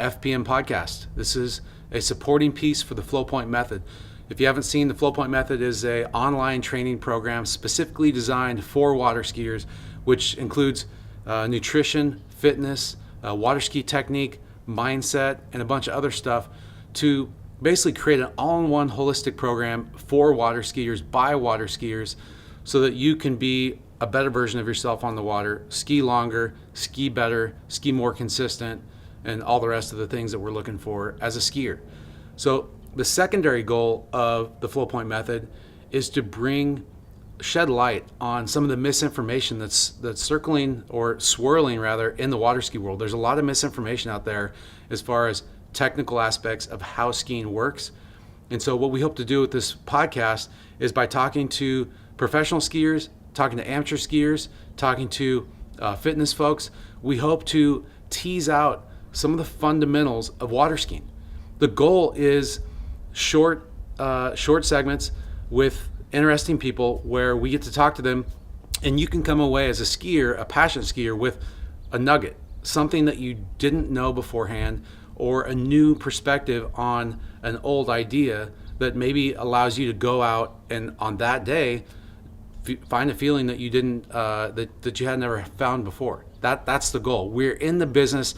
FPM podcast. This is a supporting piece for the Flow Point Method. If you haven't seen, the Flow Point Method is an online training program specifically designed for water skiers, which includes nutrition, fitness, water ski technique, mindset, and a bunch of other stuff to basically create an all-in-one holistic program for water skiers by water skiers so that you can be a better version of yourself on the water, ski longer, ski better, ski more consistent, and all the rest of the things that we're looking for as a skier. So the secondary goal of the Flow Point Method is to shed light on some of the misinformation that's circling or swirling rather in the water ski world. There's a lot of misinformation out there as far as technical aspects of how skiing works. And so what we hope to do with this podcast is by talking to professional skiers, talking to amateur skiers, talking to fitness folks, we hope to tease out some of the fundamentals of water skiing. The goal is short segments with interesting people where we get to talk to them, and you can come away as a skier, a passionate skier, with a nugget, something that you didn't know beforehand, or a new perspective on an old idea that maybe allows you to go out and on that day find a feeling that you didn't that you had never found before. That's the goal. We're in the business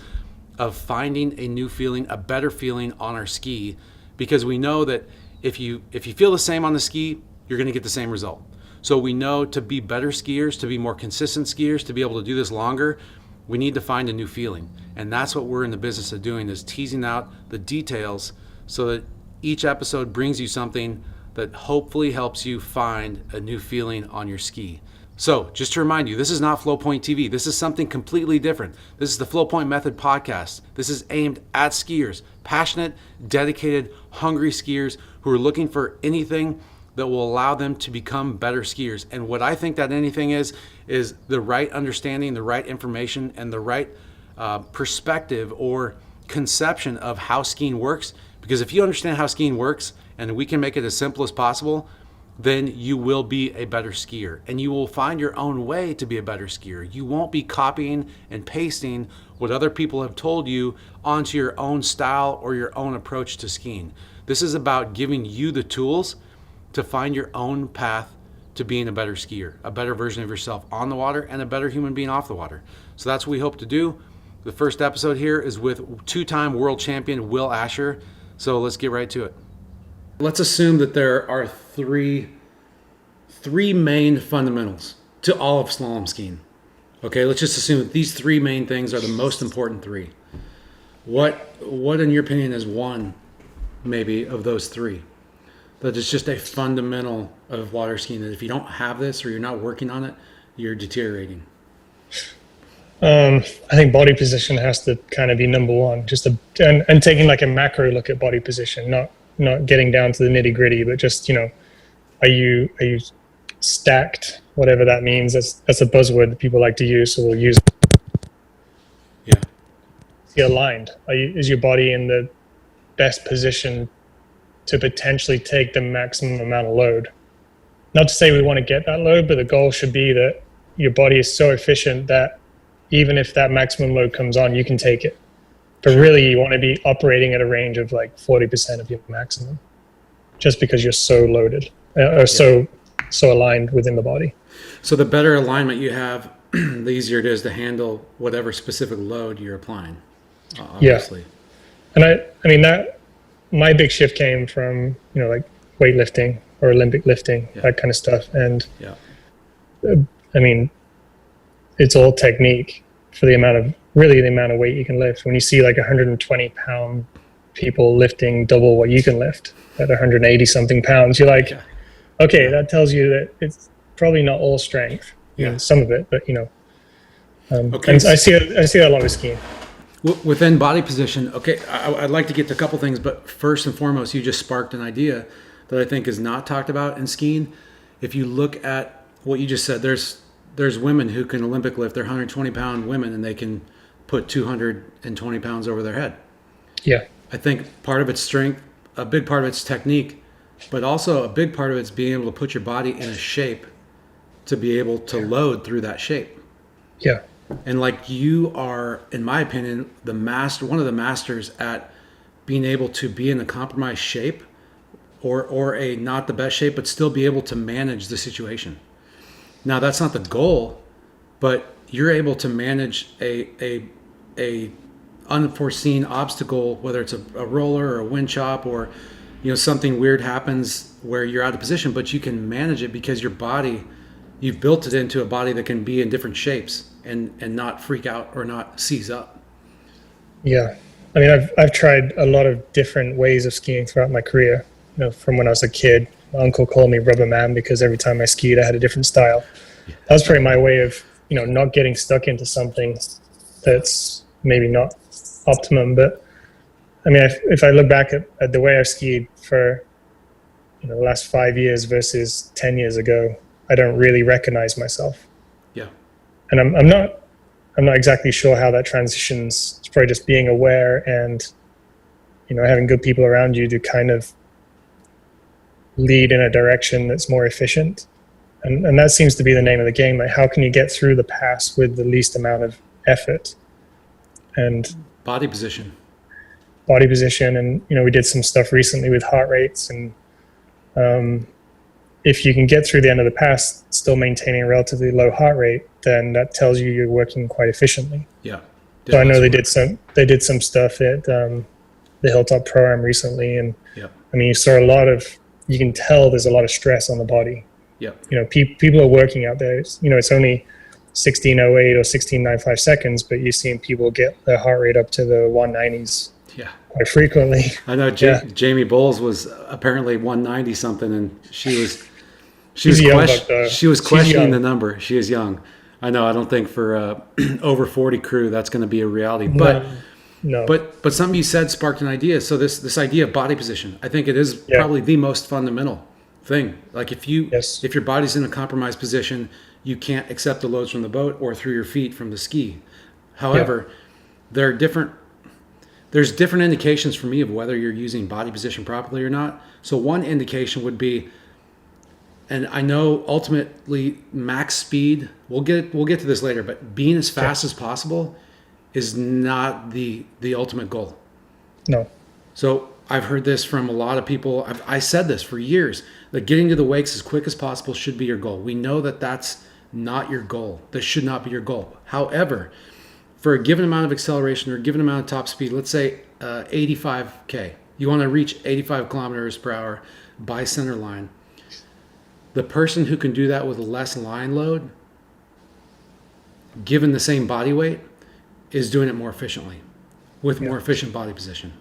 of finding a new feeling, a better feeling on our ski, because we know that if you feel the same on the ski, you're going to get the same result. So we know to be better skiers, to be more consistent skiers, to be able to do this longer, we need to find a new feeling. And that's what we're in the business of doing, is teasing out the details so that each episode brings you something that hopefully helps you find a new feeling on your ski. So just to remind you, this is not Flow Point TV. This is something completely different. This is the Flow Point Method podcast. This is aimed at skiers, passionate, dedicated, hungry skiers who are looking for anything that will allow them to become better skiers. And what I think that anything is the right understanding, the right information, and the right perspective or conception of how skiing works. Because if you understand how skiing works, and we can make it as simple as possible, then you will be a better skier, and you will find your own way to be a better skier. You won't be copying and pasting what other people have told you onto your own style or your own approach to skiing. This is about giving you the tools to find your own path to being a better skier, a better version of yourself on the water, and a better human being off the water. So that's what we hope to do. The first episode here is with two-time world champion Will Asher. So let's get right to it. Let's assume that there are three main fundamentals to all of slalom skiing. Okay, let's just assume that these three main things are the most important three. What in your opinion is one maybe of those three that is just a fundamental of water skiing, that if you don't have this or you're not working on it, you're deteriorating? I think body position has to kind of be number one, and taking like a macro look at body position, not getting down to the nitty gritty, but just, are you stacked, whatever that means. That's a buzzword that people like to use, so we'll use it. Yeah. Is you aligned? Is your body in the best position to potentially take the maximum amount of load? Not to say we want to get that load, but the goal should be that your body is so efficient that even if that maximum load comes on, you can take it. But really, you want to be operating at a range of like 40% of your maximum, just because you're so loaded or so aligned within the body. So the better alignment you have, the easier it is to handle whatever specific load you're applying, obviously. Yeah. And I mean, that my big shift came from, like weightlifting or Olympic lifting, that kind of stuff. And I mean, it's all technique for the amount of weight you can lift. When you see like 120 pound people lifting double what you can lift at 180 something pounds, you're like, okay, that tells you that it's probably not all strength. Some of it, but and I see that a lot with skiing. Within body position, okay, I'd like to get to a couple things, but first and foremost, you just sparked an idea that I think is not talked about in skiing. If you look at what you just said, there's women who can Olympic lift. They're 120 pound women, and they can put 220 pounds over their head. Yeah. I think part of it's strength, a big part of it's technique, but also a big part of it's being able to put your body in a shape to be able to load through that shape. Yeah. And like you are, in my opinion, one of the masters at being able to be in a compromised shape or a not the best shape, but still be able to manage the situation. Now that's not the goal, but you're able to manage a unforeseen obstacle, whether it's a roller or a wind chop, or something weird happens where you're out of position, but you can manage it because your body, you've built it into a body that can be in different shapes and not freak out or not seize up. Yeah. I mean, I've tried a lot of different ways of skiing throughout my career. From when I was a kid, my uncle called me Rubber Man because every time I skied, I had a different style. That was probably my way of, not getting stuck into something that's maybe not optimum. But I mean, if I look back at the way I've skied for, the last 5 years versus 10 years ago, I don't really recognize myself. Yeah. And I'm not exactly sure how that transitions. It's probably just being aware and, having good people around you to kind of lead in a direction that's more efficient. And that seems to be the name of the game. Like, how can you get through the pass with the least amount of effort? And body position. And, we did some stuff recently with heart rates. And if you can get through the end of the pass, still maintaining a relatively low heart rate, then that tells you you're working quite efficiently. Yeah. So I know they did some stuff at the Hilltop Pro-Am recently. And I mean, you can tell there's a lot of stress on the body. Yep. People are working out there. It's only 16:08 or 16:95 seconds, but you're seeing people get their heart rate up to the 190s quite frequently. I know Jamie Bowles was apparently 190 something, and she was questioning the number. She is young. I know. I don't think for over 40 crew that's going to be a reality, but. No. But something you said sparked an idea. So this idea of body position, I think it is probably the most fundamental thing. Like if your body's in a compromised position, you can't accept the loads from the boat or through your feet from the ski. However, there's different indications for me of whether you're using body position properly or not. So one indication would be, and I know ultimately max speed, we'll get to this later, but being as fast as possible is not the ultimate goal. No. So I've heard this from a lot of people. I said this for years, that getting to the wakes as quick as possible should be your goal. We know that that's not your goal. That should not be your goal. However, for a given amount of acceleration or a given amount of top speed, let's say 85K, you want to reach 85 kilometers per hour by center line. The person who can do that with less line load, given the same body weight, is doing it more efficiently with more efficient body position.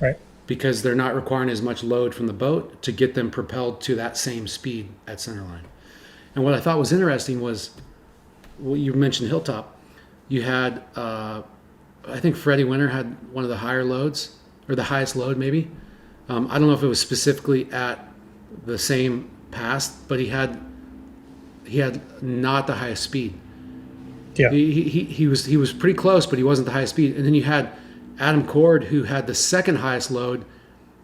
Right. Because they're not requiring as much load from the boat to get them propelled to that same speed at center line. And what I thought was interesting was, well, you mentioned Hilltop. You had, I think Freddie Winter had one of the higher loads, or the highest load maybe. I don't know if it was specifically at the same pass, but he had not the highest speed. Yeah. He was pretty close, but he wasn't the highest speed. And then you had Adam Cord, who had the second highest load,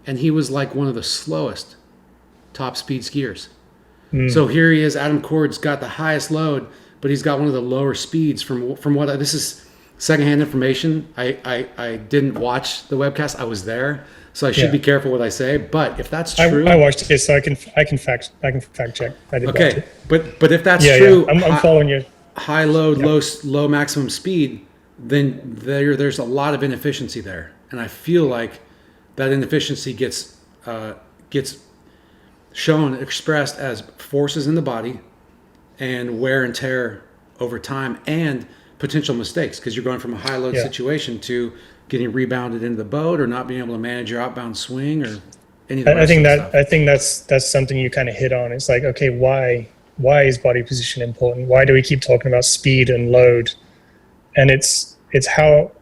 and he was like one of the slowest top speed skiers. So here he is. Adam Cord's got the highest load, but he's got one of the lower speeds. From what this is secondhand information. I didn't watch the webcast. I was there, so I should be careful what I say. But if that's true, I watched it, so I can fact check. I did watch it. But if that's true, I'm following you. High load, low maximum speed, then there's a lot of inefficiency there, and I feel like that inefficiency gets expressed as forces in the body and wear and tear over time and potential mistakes, because you're going from a high load situation to getting rebounded into the boat or not being able to manage your outbound swing or any of the I think that's something you kind of hit on. It's like, okay, why is body position important? Why do we keep talking about speed and load? And it's how,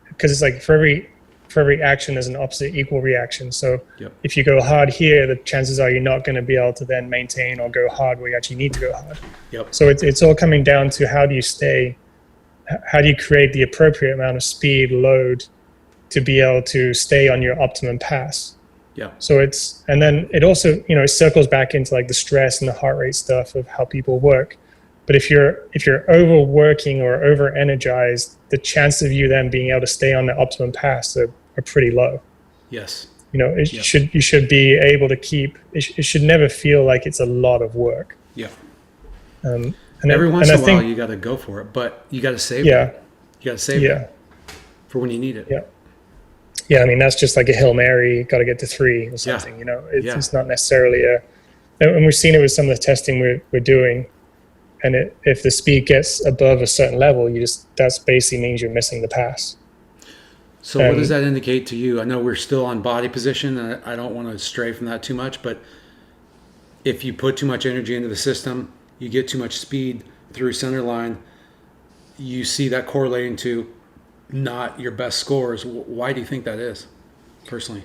because it's like for every action there's an opposite equal reaction. So if you go hard here, the chances are you're not going to be able to then maintain or go hard where you actually need to go hard. So it's all coming down to how do you create the appropriate amount of speed, load to be able to stay on your optimum pass. So and then it also, it circles back into like the stress and the heart rate stuff of how people work. But if you're overworking or over energized, the chance of you then being able to stay on the optimum pass are pretty low. Yes. You know, you should be able to keep. It should never feel like it's a lot of work. Yeah. And every once in a while, you got to go for it, but you got to save it. You got to save it for when you need it. Yeah. Yeah, I mean, that's just like a Hail Mary, got to get to 3 or something, you know. It's not necessarily and we've seen it with some of the testing we're doing, and if the speed gets above a certain level, that's basically means you're missing the pass. So what does that indicate to you? I know we're still on body position, and I don't want to stray from that too much, but if you put too much energy into the system, you get too much speed through center line, you see that correlating to not your best scores. Why do you think that is, personally?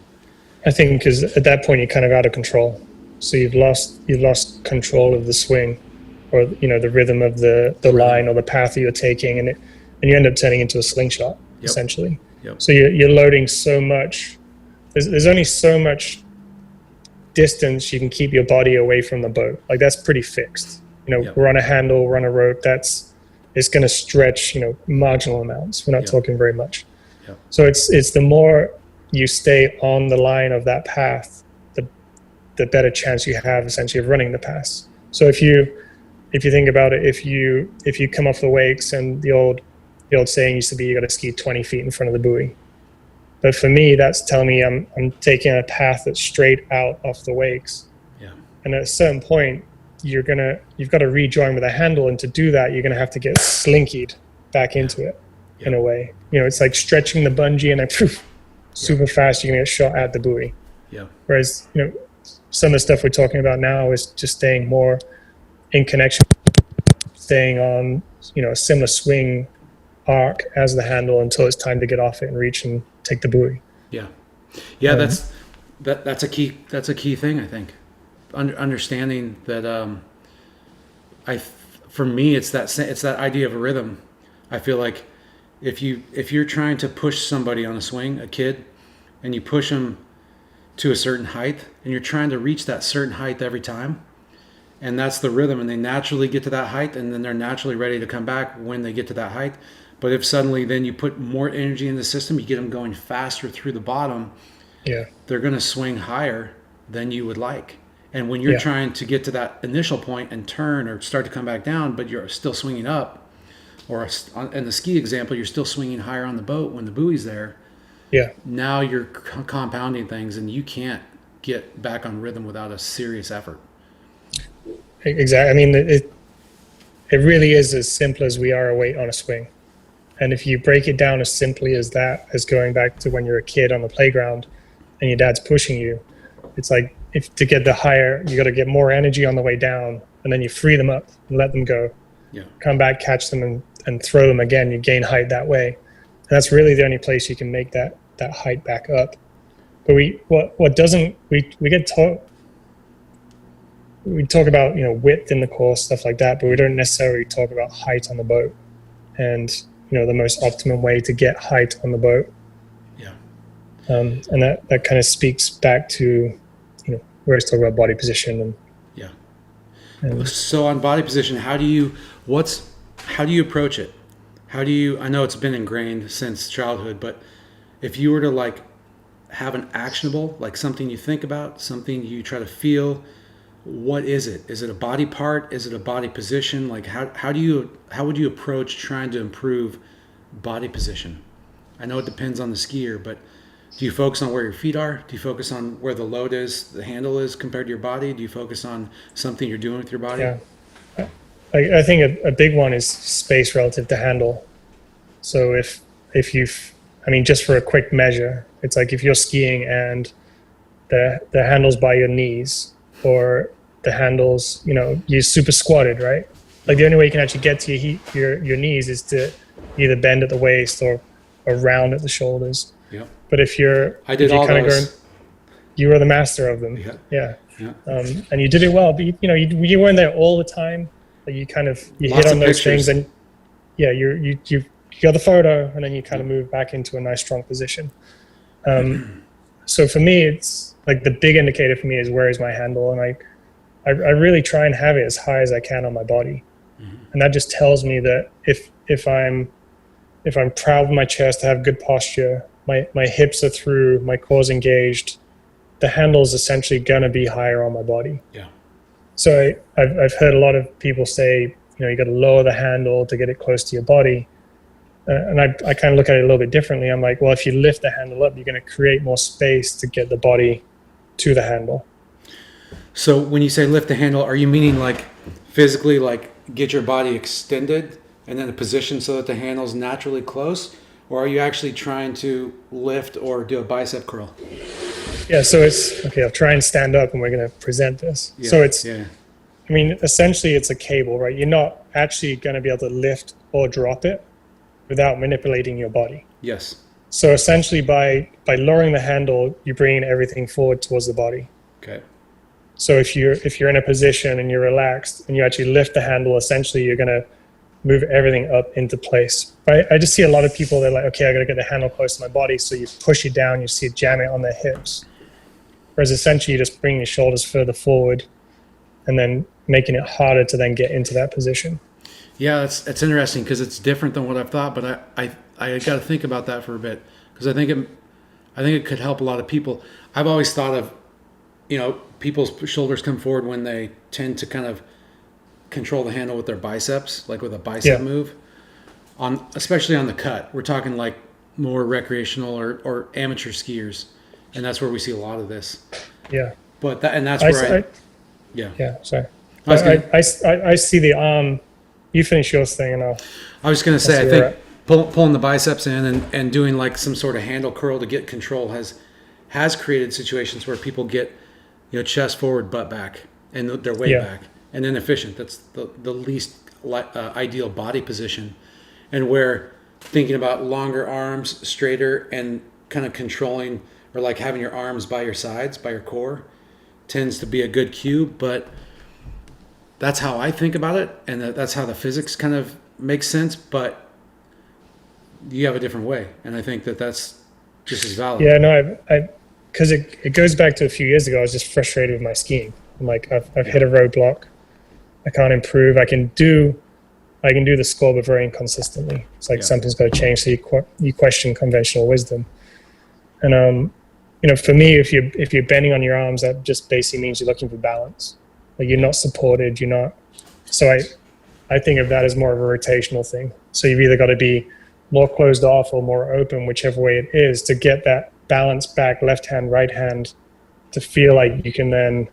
I think because at that point you're kind of out of control. So you've lost control of the swing, or you know, the rhythm of the line or the path that you're taking, and you end up turning into a slingshot essentially. Yep. So you're loading so much. There's only so much distance you can keep your body away from the boat. Like that's pretty fixed. You know, we're on a handle, we're on a rope. It's going to stretch, you know, marginal amounts. We're not talking very much. Yep. So it's the more you stay on the line of that path, the better chance you have essentially of running the pass. So if you think about it, if you come off the wakes, and the old saying used to be you got to ski 20 feet in front of the buoy. But for me, that's telling me I'm taking a path that's straight out off the wakes. Yeah. And at a certain point, you've got to rejoin with a handle, and to do that, you're going to have to get slinkied back into it in a way. You know, it's like stretching the bungee, and then super fast you're going to get shot at the buoy. Yeah. Whereas, you know, some of the stuff we're talking about now is just staying more in connection, staying on, you know, a similar swing arc as the handle until it's time to get off it and reach and take the buoy. Yeah. That's a key thing, I think. Understanding that for me it's that idea of a rhythm. I feel like if you're trying to push somebody on a swing, a kid, and you push them to a certain height, and you're trying to reach that certain height every time, and that's the rhythm, and they naturally get to that height, and then they're naturally ready to come back when they get to that height. But if suddenly then you put more energy in the system, you get them going faster through the bottom, they're going to swing higher than you would like. And when you're trying to get to that initial point and turn or start to come back down, but you're still swinging up, or in the ski example, you're still swinging higher on the boat when the buoy's there. Yeah. Now you're compounding things, and you can't get back on rhythm without a serious effort. Exactly. I mean, it really is as simple as we are a weight on a swing. And if you break it down as simply as that, as going back to when you're a kid on the playground and your dad's pushing you, it's like, if to get the higher, you got to get more energy on the way down, and then you free them up and let them go. Yeah. Come back, catch them, and throw them again. You gain height that way. And that's really the only place you can make that height back up. But we talk about, you know, width in the course, stuff like that, but we don't necessarily talk about height on the boat, and you know, the most optimum way to get height on the boat. Yeah. And that kind of speaks back to, you know, we always talk about body position and so on body position, how do you approach it? I know it's been ingrained since childhood, but if you were to like have an actionable, like something you think about, something you try to feel, what is it? Is it a body part? Is it a body position? Like how would you approach trying to improve body position? I know it depends on the skier, but do you focus on where your feet are? Do you focus on where the load is, the handle is compared to your body? Do you focus on something you're doing with your body? Yeah. I think a big one is space relative to handle. So if just for a quick measure, it's like if you're skiing and the handle's by your knees, or the handles, you know, you're super squatted, right? Like the only way you can actually get to your knees is to either bend at the waist or round at the shoulders. Yeah. But if you're you were the master of them. Yeah. And you did it well, but you weren't there all the time. Like you hit on those things, and you got the photo, and then you kind of move back into a nice strong position. So for me, it's like the big indicator for me is where is my handle, and I really try and have it as high as I can on my body. And that just tells me that if I'm proud of my chest, I have good posture, my hips are through, my core's engaged, the handle is essentially going to be higher on my body. Yeah. So I've heard a lot of people say, you got to lower the handle to get it close to your body. And I kind of look at it a little bit differently. I'm like, well, if you lift the handle up, you're going to create more space to get the body to the handle. So when you say lift the handle, are you meaning like physically, like get your body extended and then a position so that the handle's naturally close? Or are you actually trying to lift or do a bicep curl? Yeah, so it's, okay, I'll try and stand up and we're going to present this. Yeah, so it's, yeah. I mean, essentially it's a cable, right? You're not actually going to be able to lift or drop it without manipulating your body. Yes. So essentially by lowering the handle, you're bringing everything forward towards the body. Okay. So if you're in a position and you're relaxed and you actually lift the handle, essentially you're going to move everything up into place. Right? I just see a lot of people that are like, okay, I got to get the handle close to my body. So you push it down, you see it jam it on their hips. Whereas essentially you just bring your shoulders further forward and then making it harder to then get into that position. Yeah, it's interesting because it's different than what I've thought, but I got to think about that for a bit because I think it could help a lot of people. I've always thought of, people's shoulders come forward when they tend to kind of control the handle with their biceps, like with a bicep move, especially on the cut. We're talking like more recreational or amateur skiers, and that's where we see a lot of this. Yeah. But that's where Yeah. Sorry. I see the arm. You finish yours thing, and I was going to say, I think pulling the biceps in and doing like some sort of handle curl to get control has created situations where people get, chest forward, butt back, and their weight back, and inefficient. That's the least ideal body position, and where thinking about longer arms, straighter, and kind of controlling or like having your arms by your sides, by your core, tends to be a good cue. But that's how I think about it, and that's how the physics kind of makes sense. But you have a different way, and I think that's just as valid. Yeah, no, because it goes back to a few years ago. I was just frustrated with my skiing. I'm like, I've hit a roadblock. I can't improve. I can do the score, but very inconsistently. It's like something's got to change. So you question conventional wisdom. And for me, if you're bending on your arms, that just basically means you're looking for balance. Like you're not supported. You're not. So I think of that as more of a rotational thing. So you've either got to be more closed off or more open, whichever way it is, to get that balance back, left hand, right hand, to feel like you can then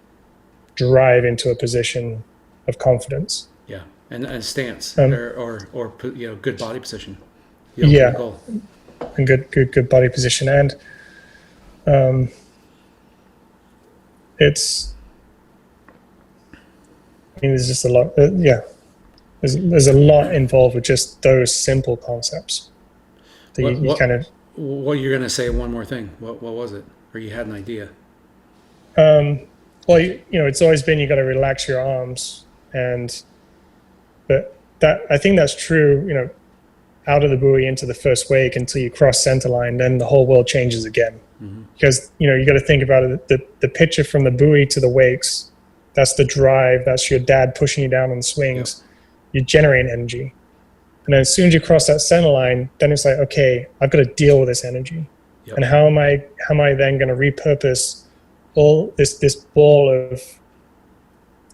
drive into a position of confidence. Yeah, and stance or good body position. Yeah, and good body position, and it's. I mean, there's just a lot. There's a lot involved with just those simple concepts. You kind of. What you're going to say? One more thing. What was it? Or you had an idea? Well, it's always been you got to relax your arms, but that I think that's true. Out of the buoy into the first wake until you cross center line, then the whole world changes again. Mm-hmm. Because you got to think about it. The picture from the buoy to the wakes, that's the drive. That's your dad pushing you down on the swings. Yep. You generate energy. And then as soon as you cross that center line, then it's like, okay, I've got to deal with this energy. Yep. And how am I then going to repurpose all this ball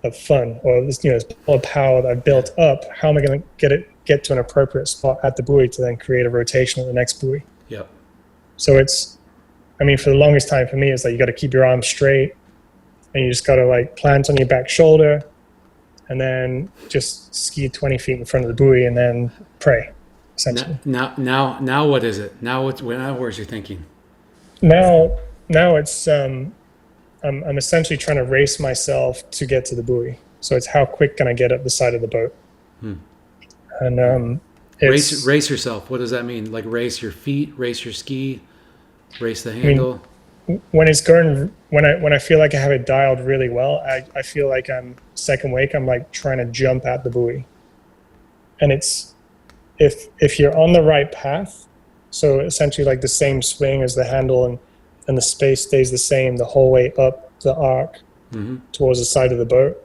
of fun, or this ball of power that I've built up? How am I going to get to an appropriate spot at the buoy to then create a rotation at the next buoy? Yep. So for the longest time for me, it's like you got to keep your arms straight, and you just got to like plant on your back shoulder, and then just ski 20 feet in front of the buoy and then pray, essentially. Now what is it? Where's your thinking? Now it's I'm essentially trying to race myself to get to the buoy. So it's how quick can I get up the side of the boat? And race yourself. What does that mean? Like race your feet, race your ski, race the handle. When I feel like I have it dialed really well, I feel like I'm second wake. I'm like trying to jump at the buoy, and it's if you're on the right path, so essentially like the same swing as the handle and the space stays the same the whole way up the arc towards the side of the boat.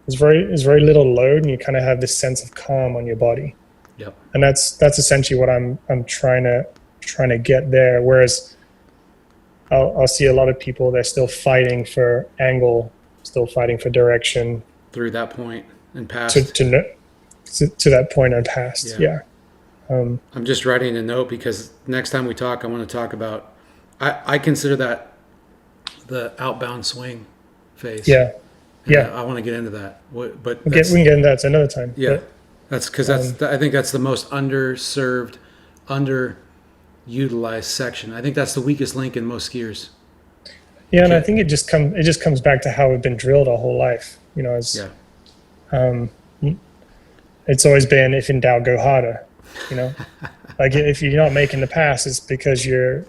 there's very little load, and you kind of have this sense of calm on your body. Yep. And that's essentially what I'm trying to get there. Whereas I'll see a lot of people, they're still fighting for angle, still fighting for direction. Through that point and past. To that point and past. Yeah. I'm just writing a note because next time we talk, I want to talk about, I consider that the outbound swing phase. Yeah. Yeah. I want to get into that. But we can get into that another time. Yeah. But, that's because I think that's the most underserved, underutilized section. I think that's the weakest link in most skiers. Yeah, and I think it just comes back to how we've been drilled our whole life. You know, it's always been, if in doubt, go harder. You know, like if you're not making the pass, it's because you're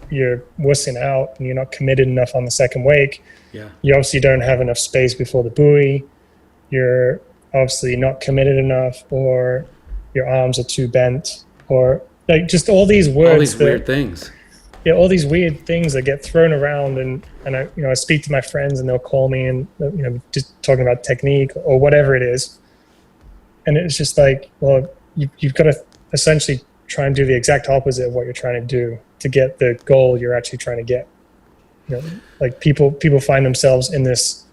wussing out and you're not committed enough on the second wake. Yeah. You obviously don't have enough space before the buoy. You're obviously not committed enough, or your arms are too bent, or like just all these words. All these weird things. Yeah, all these weird things that get thrown around, and I speak to my friends and they'll call me and just talking about technique or whatever it is, and it's just like, well, you've got to essentially try and do the exact opposite of what you're trying to do to get the goal you're actually trying to get. You know, like people find themselves in this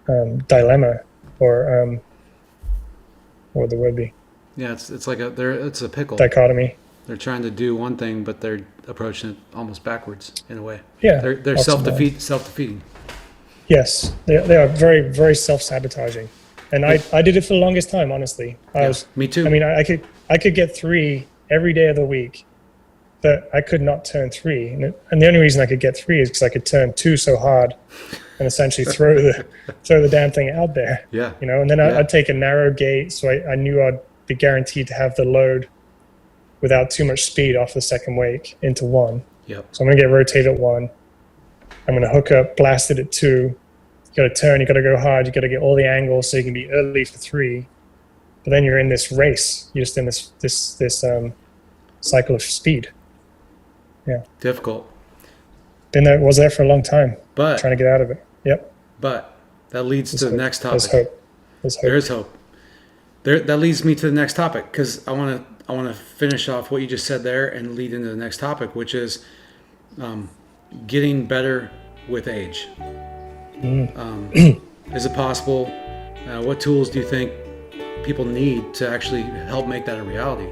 dilemma, or what would the word be? Yeah, it's like it's a pickle. Dichotomy. They're trying to do one thing, but they're approaching it almost backwards in a way. Yeah, they're self-defeating. Yes, they are very, very self-sabotaging, and I did it for the longest time. Honestly, me too. I mean, I could get 3 every day of the week, but I could not turn 3, and the only reason I could get 3 is because I could turn 2 so hard, and essentially throw the damn thing out there. Yeah, you know, and then I'd take a narrow gate, so I knew I'd be guaranteed to have the load without too much speed off the second wake into 1. Yep. So I'm going to get rotated at 1. I'm going to hook up, blast it at 2. You got to turn, you got to go hard, you got to get all the angles so you can be early for 3. But then you're in this race. You're just in this cycle of speed. Yeah. Difficult. Was there for a long time. But trying to get out of it. Yep. But that leads to the next topic. There's hope. There is hope. That leads me to the next topic, because I want to finish off what you just said there and lead into the next topic, which is getting better with age. Is it possible? What tools do you think people need to actually help make that a reality?